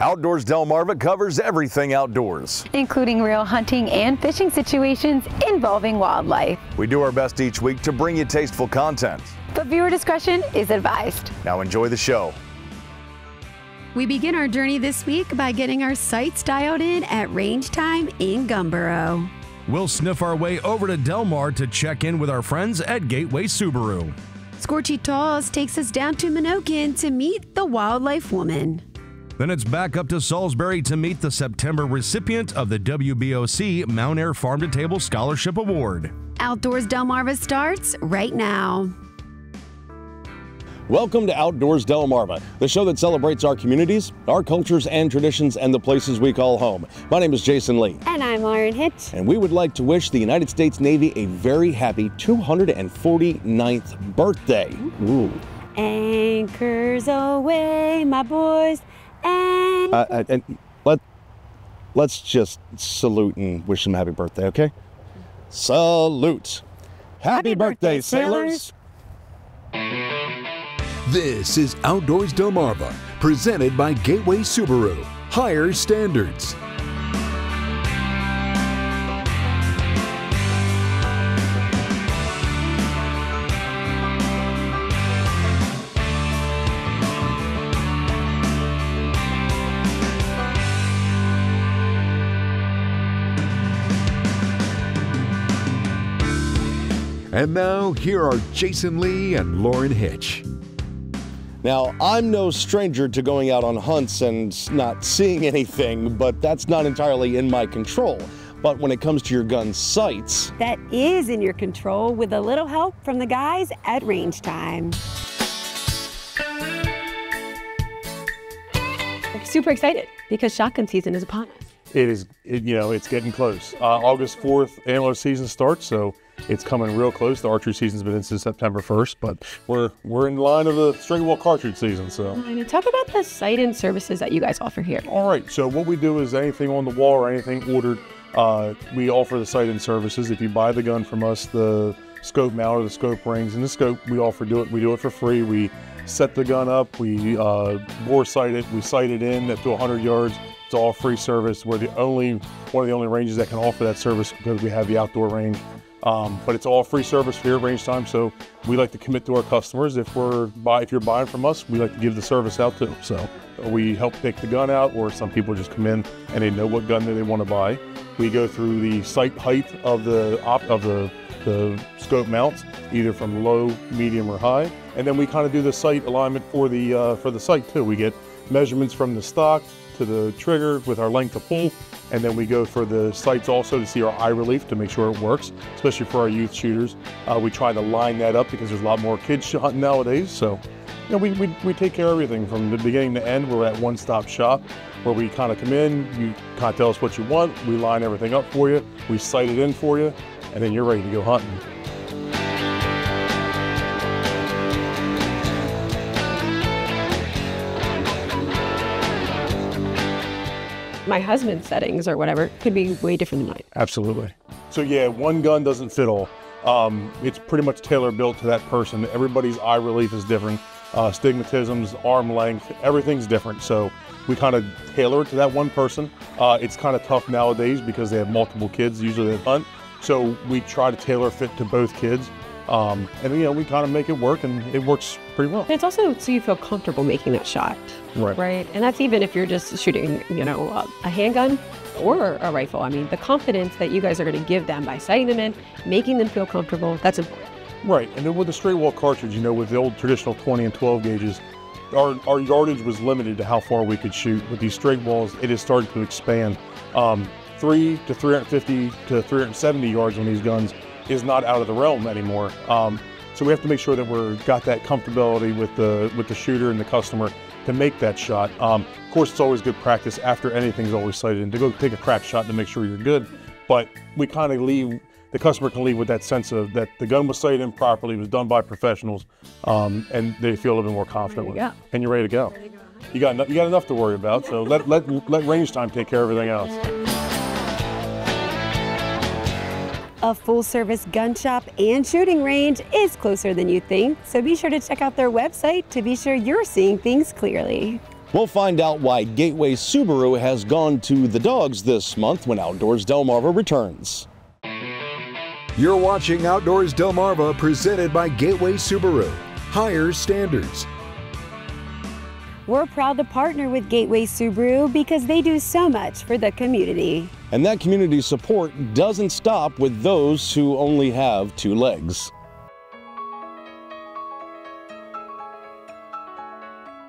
Outdoors Delmarva covers everything outdoors, including real hunting and fishing situations involving wildlife. We do our best each week to bring you tasteful content, but viewer discretion is advised. Now enjoy the show. We begin our journey this week by getting our sights dialed in at Range Time in Gumboro. We'll sniff our way over to Del Mar to check in with our friends at Gateway Subaru. Scorchy Talls takes us down to Minokin to meet the wildlife woman. Then it's back up to Salisbury to meet the September recipient of the WBOC Mountaire Farm to Table Scholarship Award. Outdoors Delmarva starts right now. Welcome to Outdoors Delmarva, the show that celebrates our communities, our cultures and traditions, and the places we call home. My name is Jason Lee. And I'm Lauren Hitch. And we would like to wish the United States Navy a very happy 249th birthday. Ooh. Anchors away, my boys. And let's just salute and wish them happy birthday, okay? Salute. Happy birthday, sailors. This is Outdoors Delmarva, presented by Gateway Subaru. Higher standards. And now, here are Jason Lee and Lauren Hitch. Now, I'm no stranger to going out on hunts and not seeing anything, but that's not entirely in my control. But when it comes to your gun sights, that is in your control with a little help from the guys at Range Time. I'm super excited because shotgun season is upon us. It is, it's getting close. August 4th, antler season starts, so it's coming real close. The archery season's been in since September 1st, but we're in line of the straight wall cartridge season. So talk about the sight-in services that you guys offer here. All right, so what we do is anything on the wall or anything ordered, we offer the sight-in services. If you buy the gun from us, the scope mount or the scope rings and the scope, we do it for free. We set the gun up, we bore sight it, we sight it in up to 100 yards. It's all free service. We're one of the only ranges that can offer that service because we have the outdoor range. But it's all free service here at Range Time, so we like to commit to our customers. If you're buying from us, we like to give the service out too. So we help pick the gun out, or some people just come in and they know what gun they want to buy. We go through the sight height of the scope mounts, either from low, medium, or high, and then we kind of do the sight alignment for the sight too. We get measurements from the stock to the trigger with our length of pull, and then we go for the sights also to see our eye relief to make sure it works, especially for our youth shooters. We try to line that up because there's a lot more kids hunting nowadays, so we take care of everything from the beginning to end. We're at one-stop shop where we kind of come in, you kind of tell us what you want, we line everything up for you, we sight it in for you, and then you're ready to go hunting. My husband's settings or whatever could be way different than mine. Absolutely. So yeah, one gun doesn't fit all. It's pretty much tailor built to that person. Everybody's eye relief is different. Stigmatisms, arm length, everything's different. So we kind of tailor it to that one person. It's kind of tough nowadays because they have multiple kids, usually they hunt. So we try to tailor fit to both kids. And we kind of make it work, and it works pretty well. And it's also so you feel comfortable making that shot, right? And that's even if you're just shooting, a handgun or a rifle. I mean, the confidence that you guys are going to give them by sighting them in, making them feel comfortable, that's important. Right, and then with the straight wall cartridge, with the old traditional 20 and 12 gauges, our yardage was limited to how far we could shoot. With these straight walls, it has started to expand. 3 to 350 to 370 yards on these guns is not out of the realm anymore. So we have to make sure that we've got that comfortability with the shooter and the customer to make that shot. Of course, it's always good practice after anything's always sighted in to go take a crack shot to make sure you're good. But we kind of the customer can leave with that sense of that the gun was sighted in properly, was done by professionals, and they feel a little bit more confident with it. And you're ready to go. You got enough to worry about, so let Range Time take care of everything else. A full-service gun shop and shooting range is closer than you think, so be sure to check out their website to be sure you're seeing things clearly. We'll find out why Gateway Subaru has gone to the dogs this month when Outdoors Delmarva returns. You're watching Outdoors Delmarva, presented by Gateway Subaru. Higher standards. We're proud to partner with Gateway Subaru because they do so much for the community. And that community support doesn't stop with those who only have two legs.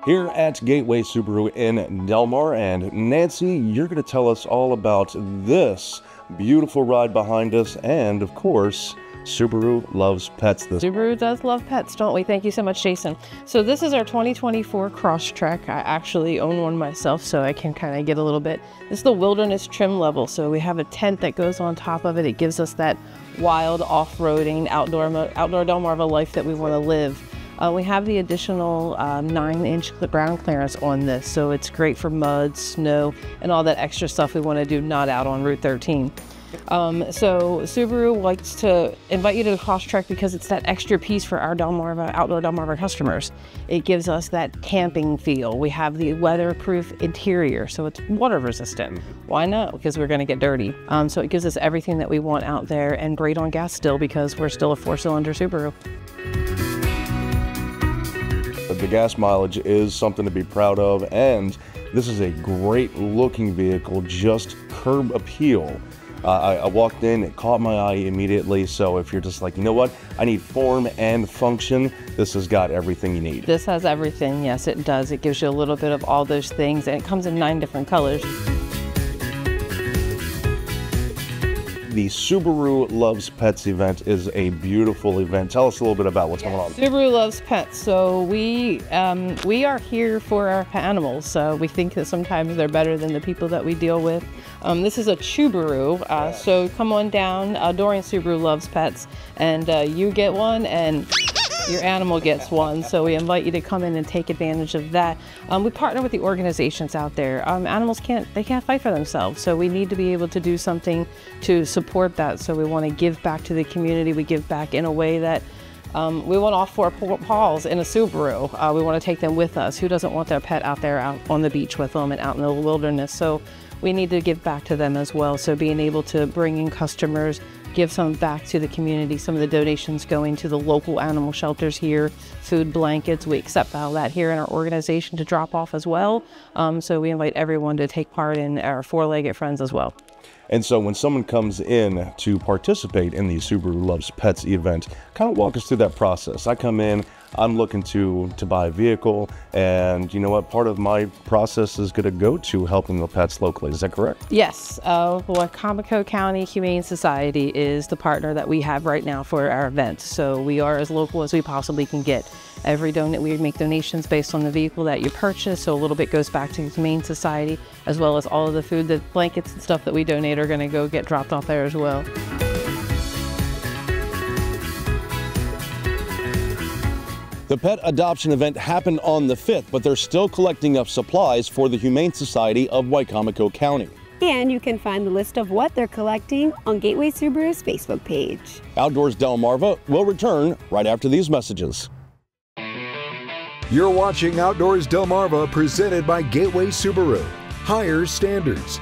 Here at Gateway Subaru in Delmar, and Nancy, you're going to tell us all about this beautiful ride behind us, and of course, Subaru loves pets. Subaru does love pets, don't we? Thank you so much, Jason. So this is our 2024 Crosstrek. I actually own one myself, so I can kind of get a little bit. This is the wilderness trim level, so we have a tent that goes on top of it. It gives us that wild off-roading outdoor Delmarva life that we want to live. We have the additional 9-inch ground clearance on this, so it's great for mud, snow, and all that extra stuff we want to do not out on Route 13. So Subaru likes to invite you to the Crosstrek because it's that extra piece for our outdoor Delmarva customers. It gives us that camping feel. We have the weatherproof interior, so it's water resistant. Why not? Because we're going to get dirty. So it gives us everything that we want out there, and great on gas still because we're still a 4-cylinder Subaru. The gas mileage is something to be proud of, and this is a great looking vehicle, just curb appeal. I walked in, it caught my eye immediately, so if you're just like, you know what, I need form and function, this has got everything you need. This has everything, yes it does. It gives you a little bit of all those things, and it comes in 9 different colors. The Subaru Loves Pets event is a beautiful event. Tell us a little bit about what's going on. Subaru Loves Pets. So we are here for our animals. We think that sometimes they're better than the people that we deal with. This is a Subaru, so come on down during Subaru Loves Pets, and you get one, and your animal gets one, so we invite you to come in and take advantage of that. We partner with the organizations out there. Animals can't fight for themselves, so we need to be able to do something to support that. So we want to give back to the community. We give back in a way that we want all 4 paws in a Subaru. We want to take them with us. Who doesn't want their pet out there out on the beach with them and out in the wilderness? So we need to give back to them as well. So being able to bring in customers, give some back to the community, some of the donations going to the local animal shelters here, food, blankets. We accept all that here in our organization to drop off as well. So we invite everyone to take part in our 4-legged friends as well. And so when someone comes in to participate in the Subaru Loves Pets event, kind of walk us through that process. I come in, I'm looking to buy a vehicle, and you know what, part of my process is going to go to helping the pets locally. Is that correct? Yes. Wicomico County Humane Society is the partner that we have right now for our event. So we are as local as we possibly can get. We make donations based on the vehicle that you purchase, so a little bit goes back to the Humane Society, as well as all of the food, the blankets and stuff that we donate are going to go get dropped off there as well. The pet adoption event happened on the 5th, but they're still collecting up supplies for the Humane Society of Wicomico County. And you can find the list of what they're collecting on Gateway Subaru's Facebook page. Outdoors Delmarva will return right after these messages. You're watching Outdoors Delmarva, presented by Gateway Subaru. Higher standards.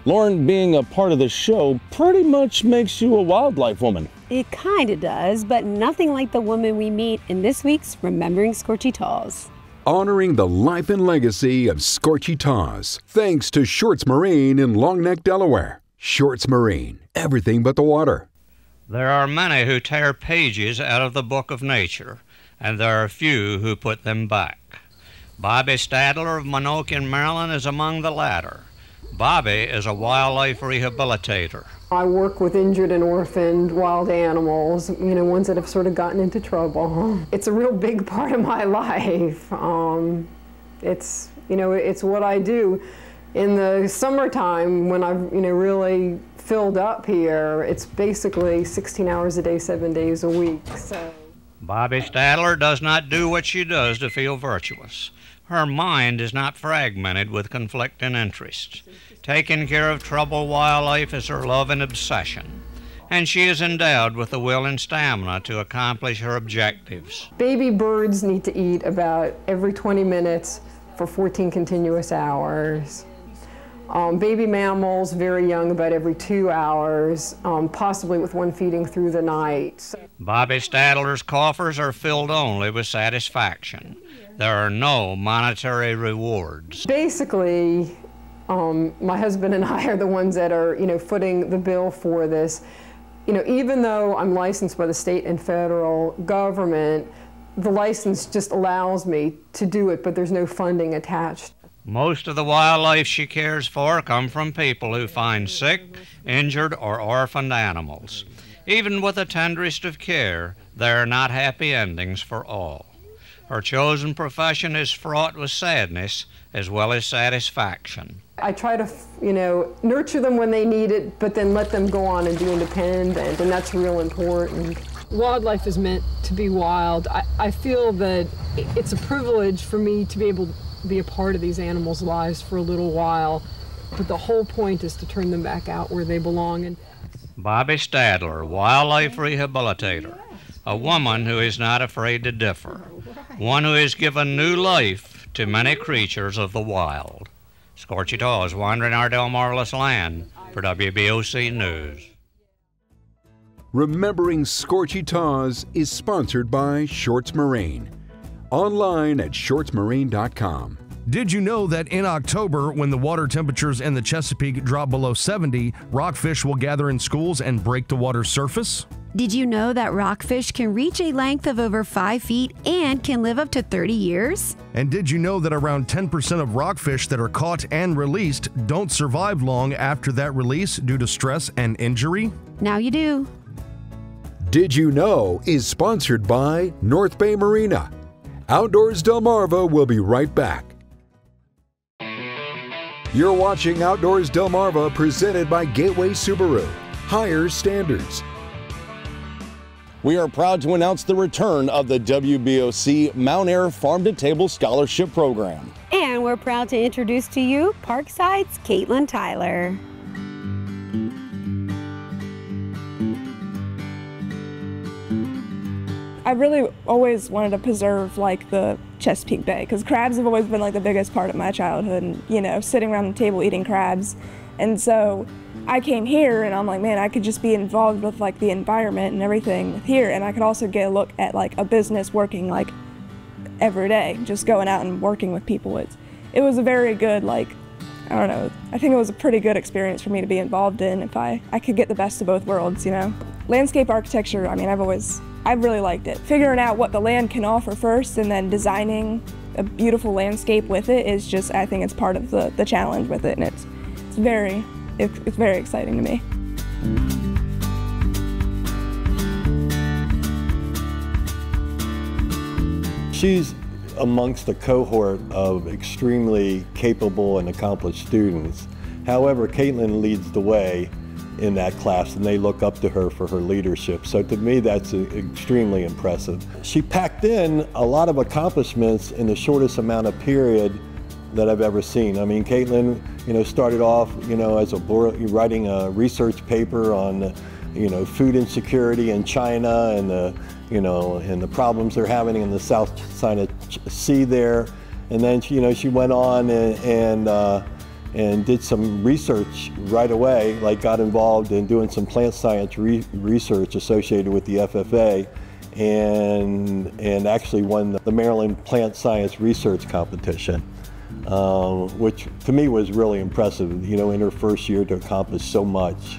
Lauren, being a part of the show pretty much makes you a wildlife woman. It kind of does, but nothing like the woman we meet in this week's Remembering Scorchy Taws. Honoring the life and legacy of Scorchy Taws, thanks to Shorts Marine in Long Neck, Delaware. Shorts Marine, everything but the water. There are many who tear pages out of the book of nature, and there are few who put them back. Bobby Stadler of Menokin, Maryland is among the latter. Bobby is a wildlife rehabilitator. I work with injured and orphaned wild animals, ones that have sort of gotten into trouble. It's a real big part of my life. It's what I do. In the summertime, when I've, really filled up here, it's basically 16 hours a day, 7 days a week. So. Bobby Stadler does not do what she does to feel virtuous. Her mind is not fragmented with conflicting interests. Taking care of troubled wildlife is her love and obsession. and she is endowed with the will and stamina to accomplish her objectives. Baby birds need to eat about every 20 minutes for 14 continuous hours. Baby mammals, very young, about every 2 hours, possibly with one feeding through the night. Bobby Stadler's coffers are filled only with satisfaction. There are no monetary rewards. Basically, my husband and I are the ones that are, footing the bill for this. Even though I'm licensed by the state and federal government, the license just allows me to do it, but there's no funding attached. Most of the wildlife she cares for come from people who find sick, injured, or orphaned animals. Even with the tenderest of care, there are not happy endings for all. Her chosen profession is fraught with sadness as well as satisfaction. I try to, nurture them when they need it, but then let them go on and be independent, and that's real important. Wildlife is meant to be wild. I feel that it's a privilege for me to be able to be a part of these animals' lives for a little while, but the whole point is to turn them back out where they belong. And Bobby Stadler, wildlife rehabilitator, a woman who is not afraid to differ, one who has given new life to many creatures of the wild. Scorchy Taws, wandering our Delmarva land for WBOC News. Remembering Scorchy Taws is sponsored by Shorts Marine. Online at shortsmarine.com. Did you know that in October, when the water temperatures in the Chesapeake drop below 70, rockfish will gather in schools and break the water's surface? Did you know that rockfish can reach a length of over 5 feet and can live up to 30 years? And did you know that around 10% of rockfish that are caught and released don't survive long after that release due to stress and injury? Now you do. Did You Know is sponsored by North Bay Marina. Outdoors Delmarva will be right back. You're watching Outdoors Delmarva presented by Gateway Subaru. Higher standards. We are proud to announce the return of the WBOC Mountaire Farm to Table Scholarship Program. And we're proud to introduce to you Parkside's Kaitlyn Tyler. I really always wanted to preserve like the Chesapeake Bay because crabs have always been like the biggest part of my childhood, and sitting around the table eating crabs. And so I came here and I'm like, man, I could just be involved with like the environment and everything here, and I could also get a look at like a business working like every day, just going out and working with people. It was a very good, like, I don't know, I think it was a pretty good experience for me to be involved in if I could get the best of both worlds, Landscape architecture, I mean, I've really liked it. Figuring out what the land can offer first and then designing a beautiful landscape with it is just, I think it's part of the challenge with it, and it's very exciting to me. She's amongst a cohort of extremely capable and accomplished students. However, Kaitlyn leads the way in that class, and they look up to her for her leadership. So to me, that's extremely impressive. She packed in a lot of accomplishments in the shortest amount of period that I've ever seen. I mean, Kaitlyn, started off, as writing a research paper on, food insecurity in China and the problems they're having in the South China Sea there. And then, she went on and did some research right away, like got involved in doing some plant science research associated with the FFA, and actually won the Maryland Plant Science Research Competition, which to me was really impressive, in her first year to accomplish so much.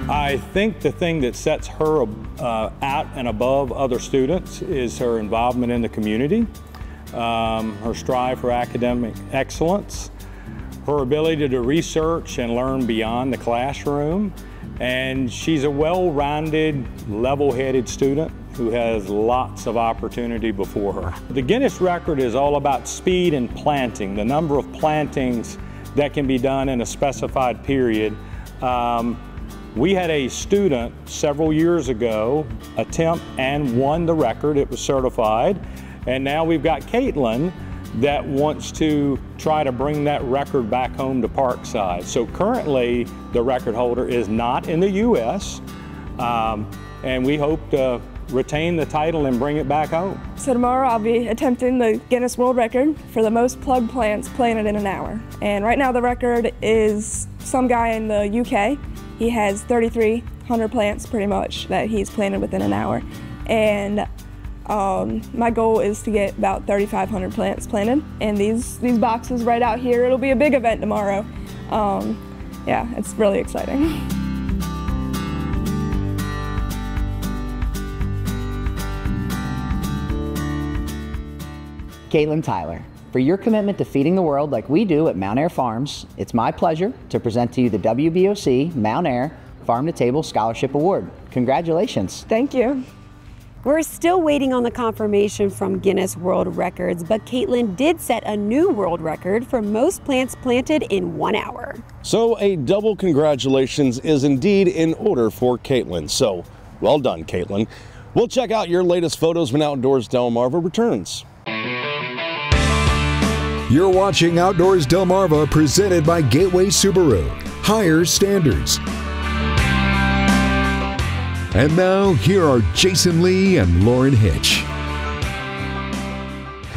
I think the thing that sets her out and above other students is her involvement in the community, her strive for academic excellence, her ability to research and learn beyond the classroom, and she's a well-rounded, level-headed student who has lots of opportunity before her. The Guinness record is all about speed and planting, the number of plantings that can be done in a specified period. We had a student several years ago attempt and won the record. It was certified. And now we've got Kaitlyn, that wants to try to bring that record back home to Parkside. So currently, the record holder is not in the U.S., and we hope to retain the title and bring it back home. So tomorrow I'll be attempting the Guinness World Record for the most plug plants planted in an hour. And right now the record is some guy in the UK. He has 3,300 plants pretty much that he's planted within an hour. And my goal is to get about 3,500 plants planted. And these boxes right out here, it'll be a big event tomorrow. Yeah, it's really exciting. Kaitlyn Tyler, for your commitment to feeding the world like we do at Mountaire Farms, it's my pleasure to present to you the WBOC Mountaire Farm to Table Scholarship Award. Congratulations. Thank you. We're still waiting on the confirmation from Guinness World Records, but Kaitlyn did set a new world record for most plants planted in 1 hour. So a double congratulations is indeed in order for Kaitlyn. So well done, Kaitlyn. We'll check out your latest photos when Outdoors Delmarva returns. You're watching Outdoors Delmarva, presented by Gateway Subaru. Higher standards. And now, here are Jason Lee and Lauren Hitch.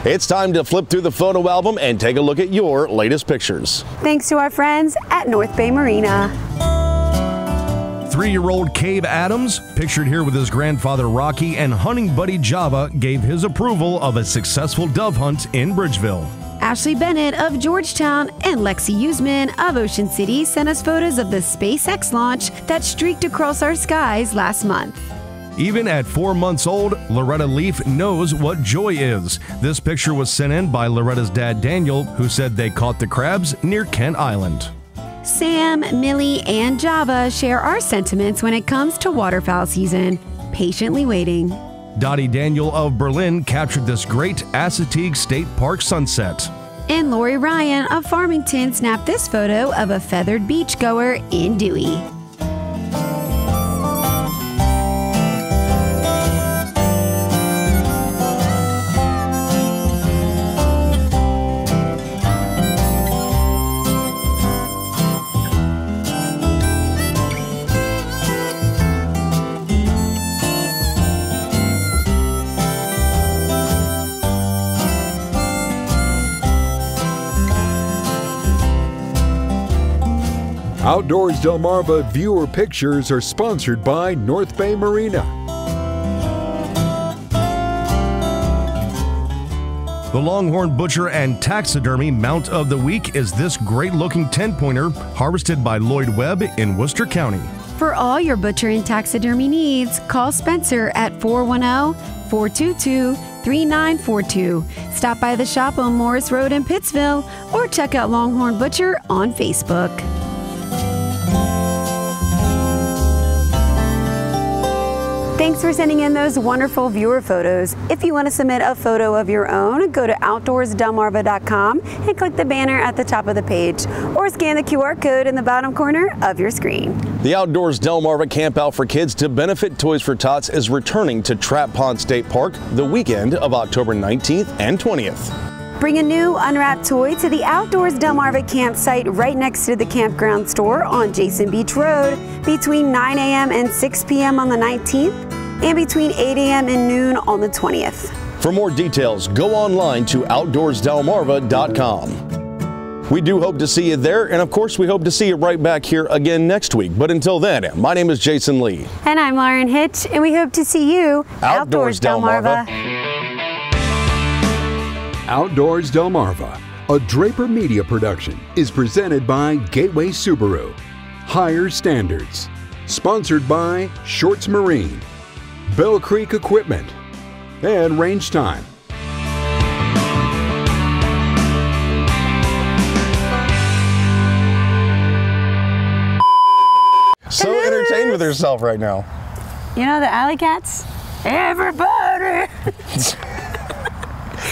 It's time to flip through the photo album and take a look at your latest pictures. Thanks to our friends at North Bay Marina. 3-year-old Cave Adams, pictured here with his grandfather Rocky, and hunting buddy Java gave his approval of a successful dove hunt in Bridgeville. Ashley Bennett of Georgetown and Lexi Usman of Ocean City sent us photos of the SpaceX launch that streaked across our skies last month. Even at 4 months old, Loretta Leaf knows what joy is. This picture was sent in by Loretta's dad Daniel, who said they caught the crabs near Kent Island. Sam, Millie, and Java share our sentiments when it comes to waterfowl season. Patiently waiting. Dottie Daniel of Berlin captured this great Assateague State Park sunset. And Lori Ryan of Farmington snapped this photo of a feathered beachgoer in Dewey. Outdoors Delmarva viewer pictures are sponsored by North Bay Marina. The Longhorn Butcher and Taxidermy Mount of the Week is this great-looking 10-pointer harvested by Lloyd Webb in Worcester County. For all your butcher and taxidermy needs, call Spencer at 410-422-3942. Stop by the shop on Morris Road in Pittsville or check out Longhorn Butcher on Facebook. Thanks for sending in those wonderful viewer photos. If you want to submit a photo of your own, go to outdoorsdelmarva.com and click the banner at the top of the page, or scan the QR code in the bottom corner of your screen. The Outdoors Delmarva Camp Out for Kids to benefit Toys for Tots is returning to Trap Pond State Park the weekend of October 19th and 20th. Bring a new unwrapped toy to the Outdoors Delmarva campsite right next to the campground store on Jason Beach Road between 9 a.m. and 6 p.m. on the 19th and between 8 a.m. and noon on the 20th. For more details, go online to outdoorsdelmarva.com. We do hope to see you there, and of course we hope to see you right back here again next week. But until then, my name is Jason Lee. And I'm Lauren Hitch, and we hope to see you Outdoors Delmarva. Outdoors Delmarva, a Draper Media production, is presented by Gateway Subaru. Higher standards. Sponsored by Shorts Marine, Bell Creek Equipment, and Range Time. So entertained with herself right now. You know the alley cats? Everybody!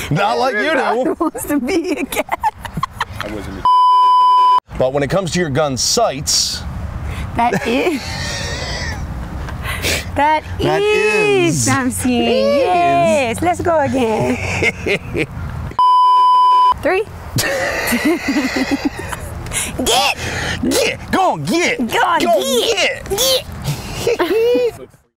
Not like you do. Wants to be a cat. I wasn't. But when it comes to your gun sights, that is. That is something. Yes. Let's go again. 3. Get! Go on, get! Go on, Go get!